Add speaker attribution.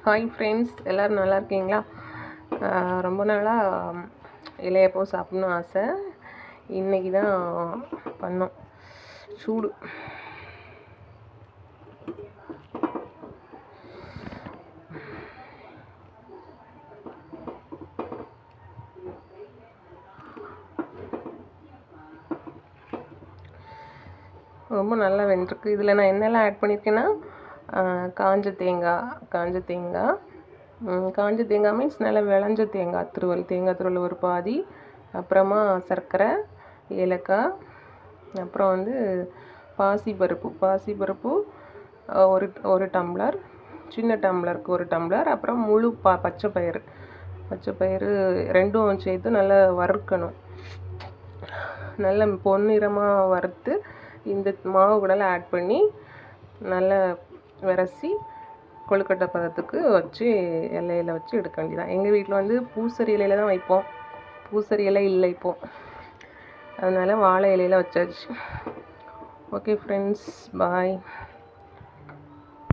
Speaker 1: Hi friends, எல்லோரும் நல்லா இருக்கீங்களா? ரொம்ப நாளாக இலையப்போ சாப்பிட்ணும் ஆசை. இன்றைக்கி தான் பண்ணோம். சூடு ரொம்ப நல்லா வெந்திருக்கு. இதில் நான் என்னெல்லாம் ஆட் பண்ணியிருக்கேன்னா, காஞ்ச தேங்காய் மீன்ஸ் நல்லா விளைஞ்ச தேங்காய் துருவல் ஒரு பாதி, அப்புறமா சர்க்கரை, ஏலக்காய், அப்புறம் வந்து பாசிப்பருப்பு ஒரு டம்ளர், சின்ன டம்ளருக்கு ஒரு டம்ளர், அப்புறம் முழு பச்சை பயிறு ரெண்டும் சேர்த்து நல்லா வறுக்கணும். நல்ல பொன்னிறமாக வறுத்து இந்த மாவு கூடலாம் ஆட் பண்ணி நல்லா விரசி கொழுக்கட்டை பதத்துக்கு வச்சு இலையில வச்சு எடுக்க வேண்டியதான். எங்கள் வீட்டில் வந்து பூசரி இலையில தான் வைப்போம். பூசரி இலை இல்லை இப்போது, அதனால் வாழை இலையில வச்சாச்சு. ஓகே ஃப்ரெண்ட்ஸ், பாய்.